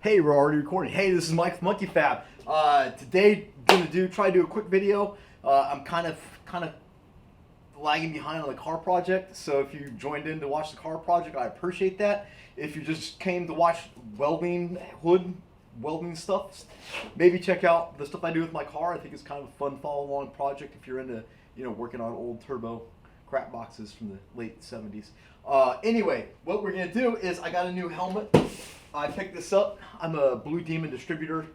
Hey, we're already recording. Hey, this is Mike from Monkey Fab. Today, try to do a quick video. I'm kind of lagging behind on the car project, so if you joined in to watch the car project, I appreciate that. If you just came to watch welding stuff, maybe check out the stuff I do with my car. I think it's kind of a fun follow along project if you're into working on old turbo crap boxes from the late 70s. Anyway, what we're gonna do is I got a new helmet. I picked this up. I'm a Blue Demon distributor,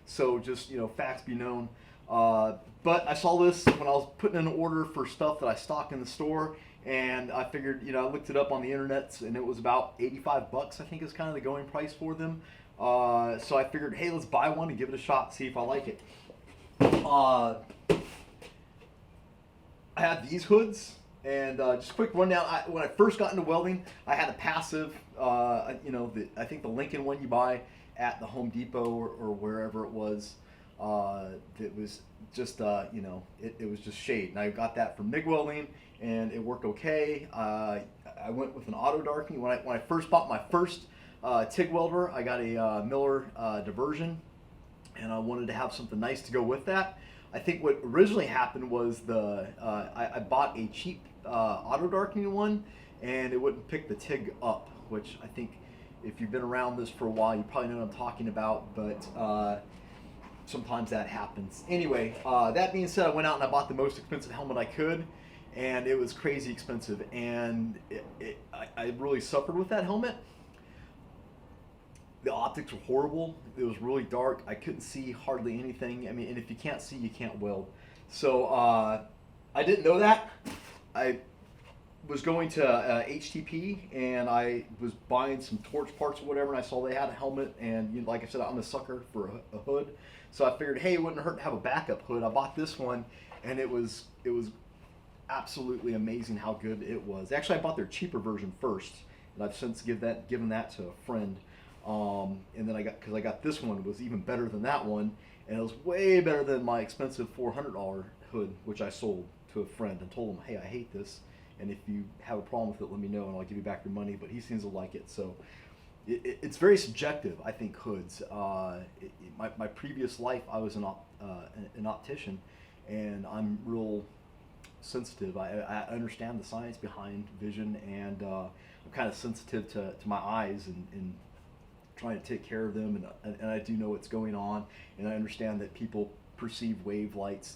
so just facts be known. But I saw this when I was putting in an order for stuff that I stock in the store, and I figured, I looked it up on the internet, and it was about 85 bucks. I think is kind of the going price for them. So I figured, hey, let's buy one and give it a shot, see if I like it. I have these hoods. And just a quick rundown. When I first got into welding, I had a passive, I think the Lincoln one you buy at the Home Depot or wherever it was. That was just, it was just shade. And I got that from MIG Welding, and it worked okay. I went with an auto darkening. When I first bought my first TIG welder, I got a Miller Diversion, and I wanted to have something nice to go with that. I think what originally happened was I bought a cheap auto darkening one, and it wouldn't pick the TIG up, which I think if you've been around this for a while, you probably know what I'm talking about, but sometimes that happens. Anyway, that being said, I went out and I bought the most expensive helmet I could, and it was crazy expensive, and I really suffered with that helmet. The optics were horrible. It was really dark. I couldn't see hardly anything. I mean, and if you can't see, you can't weld. So I didn't know that. I was going to HTP, and I was buying some torch parts or whatever, and I saw they had a helmet, and like I said, I'm a sucker for a hood. So I figured, hey, it wouldn't hurt to have a backup hood. I bought this one, and it was absolutely amazing how good it was. Actually, I bought their cheaper version first, and I've since given that to a friend. And then because I got this one, was even better than that one, and it was way better than my expensive $400 hood, which I sold to a friend and told him, hey, I hate this, and if you have a problem with it, let me know and I'll give you back your money. But he seems to like it, so it's very subjective, I think, hoods. My previous life, I was an optician, and I'm real sensitive. I understand the science behind vision, and I'm kind of sensitive to my eyes and trying to take care of them, and I do know what's going on, and I understand that people perceive wavelengths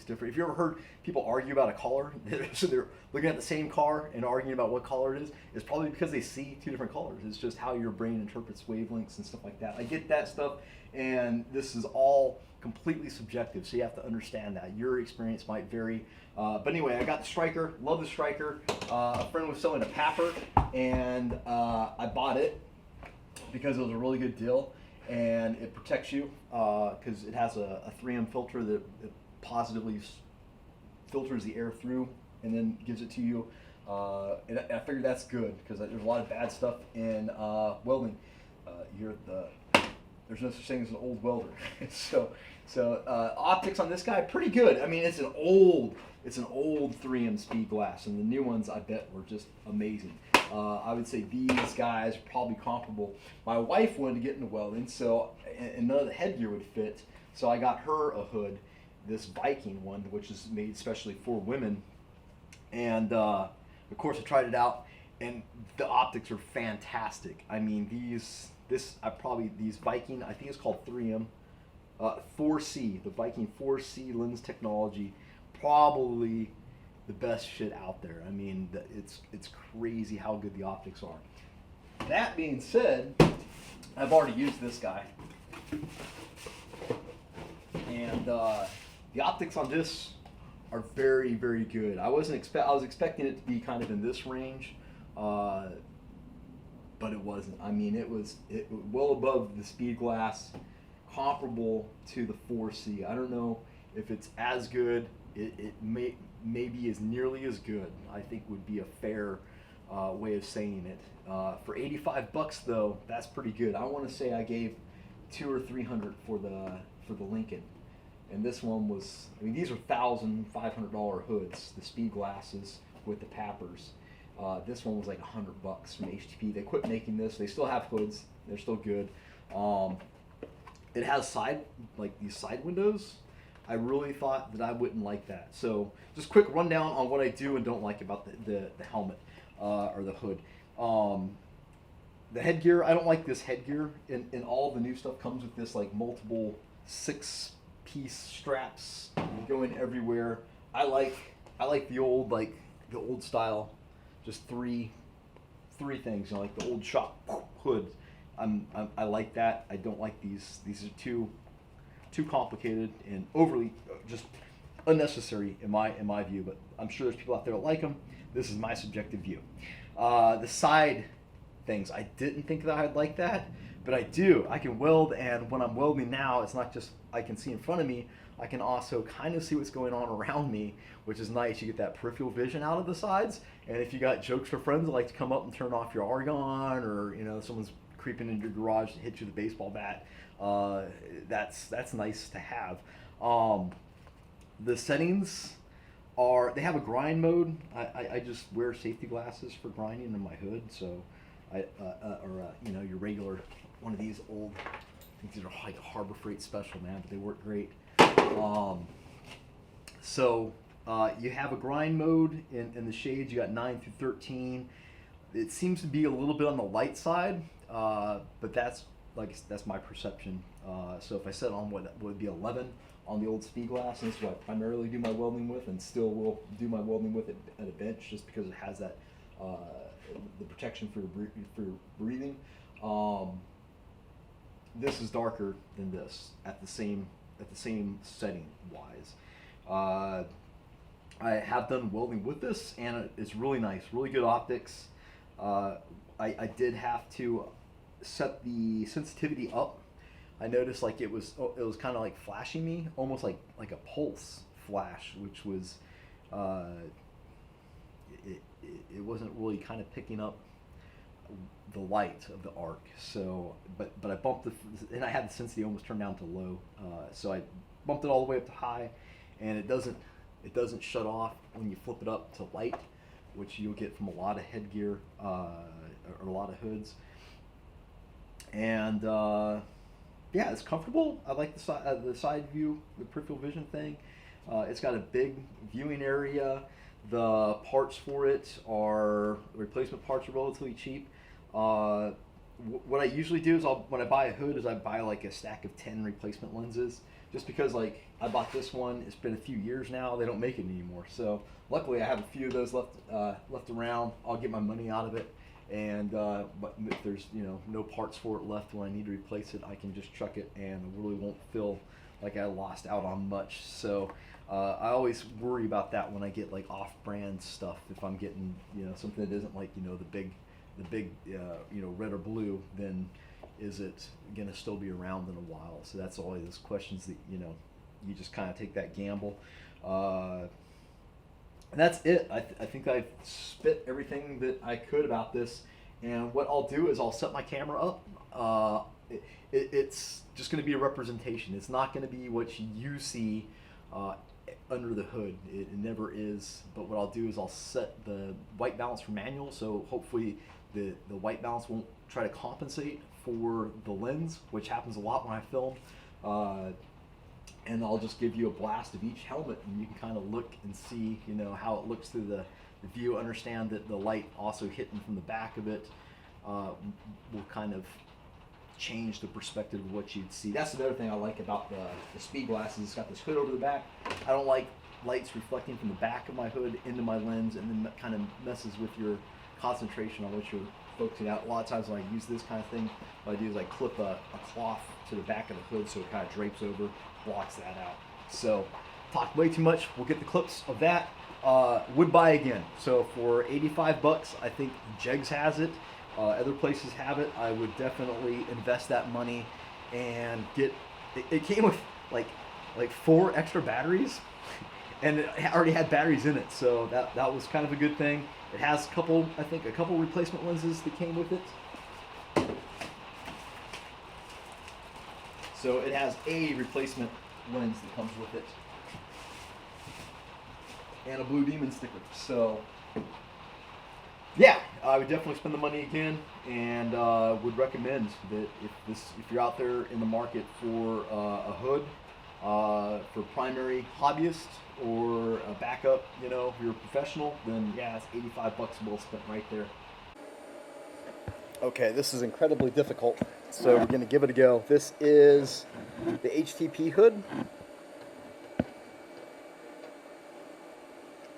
different. If you ever heard people argue about a color, so they're looking at the same car and arguing about what color it is, it's probably because they see two different colors. It's just how your brain interprets wavelengths and stuff like that. I get that stuff, and this is all completely subjective, so you have to understand that. Your experience might vary. But anyway, I got the Striker, love the Striker. A friend was selling a Papper, and I bought it because it was a really good deal, and it protects you because it has a 3M filter that positively filters the air through and then gives it to you. And I figured that's good because there's a lot of bad stuff in welding. There's no such thing as an old welder. so optics on this guy pretty good. I mean, it's an old 3M speed glass, and the new ones I bet were just amazing. I would say these guys are probably comparable. My wife wanted to get into welding, and none of the headgear would fit, so I got her a hood, this Viking one, which is made especially for women. And of course, I tried it out, and the optics are fantastic. I mean, these Viking, I think it's called 3M 4C, the Viking 4C lens technology, probably the best shit out there. I mean, it's crazy how good the optics are. That being said, I've already used this guy, and the optics on this are very, very good. I was expecting it to be kind of in this range, but it wasn't. I mean, it was well above the speed glass, comparable to the 4C. I don't know if it's as good. It maybe is nearly as good, I think would be a fair way of saying it. For 85 bucks though, that's pretty good. I want to say I gave $200 or $300 for the Lincoln, and this one was, I mean, these are $1,500 hoods, the speed glasses with the Pappers. This one was like $100 from HTP. They quit making this. They still have hoods. They're still good. It has these side windows. I really thought that I wouldn't like that. So just quick rundown on what I do and don't like about the helmet or the hood. The headgear, I don't like this headgear. In all the new stuff comes with this like multiple 6-piece straps going everywhere. I like the old style, just three things, like the old shop hood. I like that. I don't like these. These are too complicated and overly just unnecessary in my view. But I'm sure there's people out there that like them. This is my subjective view. The side things, I didn't think that I'd like that, but I do. I can weld, and when I'm welding now, it's not just I can see in front of me. I can also kind of see what's going on around me, which is nice. You get that peripheral vision out of the sides, and if you got jokes for friends that like to come up and turn off your argon, or someone's creeping into your garage to hit you with a baseball bat, that's nice to have. The settings they have a grind mode. I just wear safety glasses for grinding in my hood, so your regular one of these old, I think these are like Harbor Freight Special, man, but they work great. You have a grind mode in the shades. You got 9 through 13. It seems to be a little bit on the light side, but that's my perception. So if I set on what would be 11 on the old speed glass, and this is what I primarily do my welding with, and still will do my welding with it at a bench, just because it has that the protection for breathing. This is darker than this at the same setting wise. I have done welding with this, and it's really nice, really good optics. I did have to set the sensitivity up. I noticed like it was kind of like flashing me, almost like a pulse flash, which was it wasn't really kind of picking up the light of the arc. So but I bumped and I had the sensitivity almost turned down to low, so I bumped it all the way up to high, and it doesn't shut off when you flip it up to light, which you'll get from a lot of headgear or a lot of hoods. And yeah, it's comfortable. I like the side view, the peripheral vision thing. It's got a big viewing area. The parts for it replacement parts are relatively cheap. What I usually do is when I buy a hood is I buy like a stack of 10 replacement lenses, just because like I bought this one. It's been a few years now. They don't make it anymore. So luckily I have a few of those left around. I'll get my money out of it. And but if there's no parts for it left when I need to replace it, I can just chuck it, and I really won't feel like I lost out on much. So I always worry about that when I get like off-brand stuff. If I'm getting something that isn't like the big red or blue, then is it gonna still be around in a while? So that's always those questions that you just kind of take that gamble. And that's it. I think I've spit everything that I could about this. And what I'll do is I'll set my camera up. It's just going to be a representation. It's not going to be what you see under the hood. It never is. But what I'll do is I'll set the white balance for manual. So hopefully the white balance won't try to compensate for the lens, which happens a lot when I film. And I'll just give you a blast of each helmet, and you can kind of look and see, how it looks through the view. Understand that the light also hitting from the back of it will kind of change the perspective of what you'd see. That's another thing I like about the speed glasses. It's got this hood over the back. I don't like lights reflecting from the back of my hood into my lens, and then that kind of messes with your concentration on what you're focusing out. A lot of times when I use this kind of thing, what I do is I clip a cloth to the back of the hood so it kind of drapes over, blocks that out. So talked way too much. We'll get the clips of that. Would buy again. So for $85, I think Jegs has it. Other places have it. I would definitely invest that money and get. It came with like 4 extra batteries, and it already had batteries in it. So that was kind of a good thing. It has a couple replacement lenses that came with it. So it has a replacement lens that comes with it, and a Blue Demon sticker. So yeah, I would definitely spend the money again, and would recommend that if you're out there in the market for a hood for primary hobbyist or a backup, you know, if you're a professional, then yeah, it's 85 bucks well spent right there. Okay, this is incredibly difficult, so we're gonna give it a go. This is the HTP hood,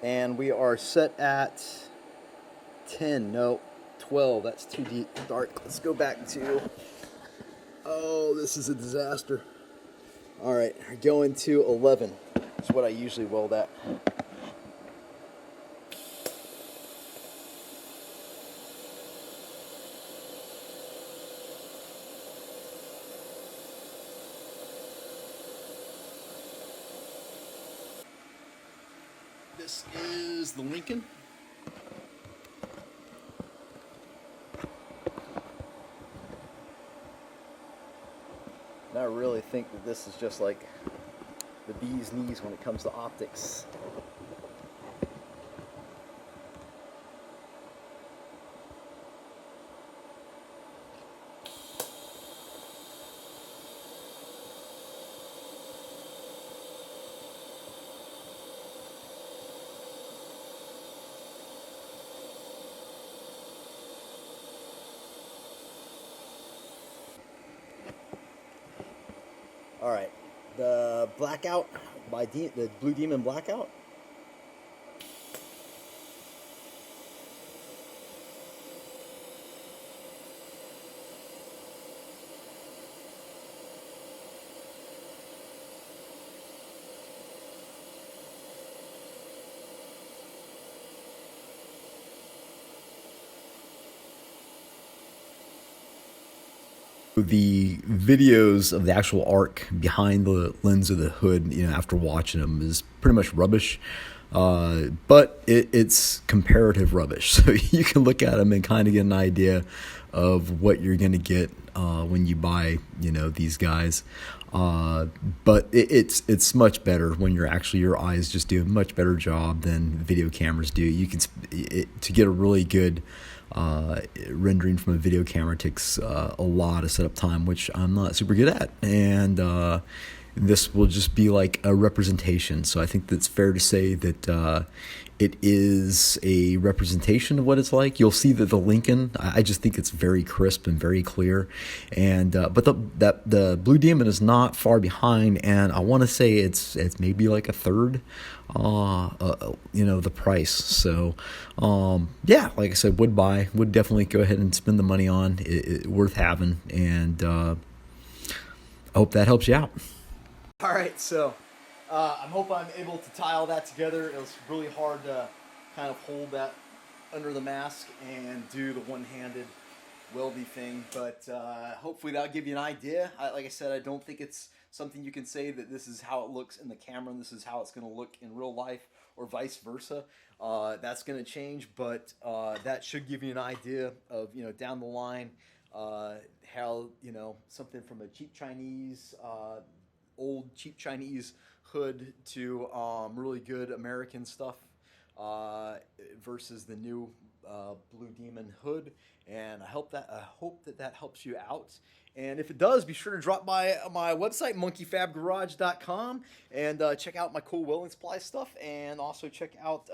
and we are set at 10, no, 12, that's too deep, dark. Let's go back to, oh, this is a disaster. All right, we're going to 11. That's what I usually weld at. This is the Lincoln. And I really think that this is just like the bee's knees when it comes to optics. All right, the Blackout by the Blue Demon Blackout. The videos of the actual arc behind the lens of the hood, you know, after watching them is pretty much rubbish. But it's comparative rubbish. So you can look at them and kind of get an idea of what you're going to get when you buy, you know, these guys. But it's much better when you're actually, your eyes just do a much better job than video cameras do. You can to get a really good rendering from a video camera takes a lot of setup time, which I'm not super good at, and this will just be like a representation. So I think that's fair to say that it is a representation of what it's like. You'll see that the Lincoln, I just think it's very crisp and very clear, and but the Blue Demon is not far behind, and I want to say it's maybe like a third, you know, the price. So yeah, like I said, would definitely go ahead and spend the money on it, worth having, and I hope that helps you out. All right, so I hope I'm able to tie all that together. It was really hard to kind of hold that under the mask and do the one-handed weldy thing, but hopefully that'll give you an idea. Like I said, I don't think it's something you can say that this is how it looks in the camera and this is how it's going to look in real life, or vice versa. That's going to change, but that should give you an idea of, you know, down the line, how, you know, something from a cheap Chinese, old cheap Chinese hood to really good American stuff versus the new Blue Demon hood. And I hope that helps you out. And if it does, be sure to drop by my website, monkeyfabgarage.com, and check out my cool welding supply stuff, and also check out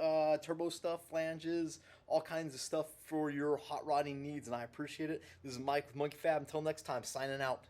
turbo stuff, flanges, all kinds of stuff for your hot rodding needs. And I appreciate it. This is Mike with Monkey Fab. Until next time, signing out.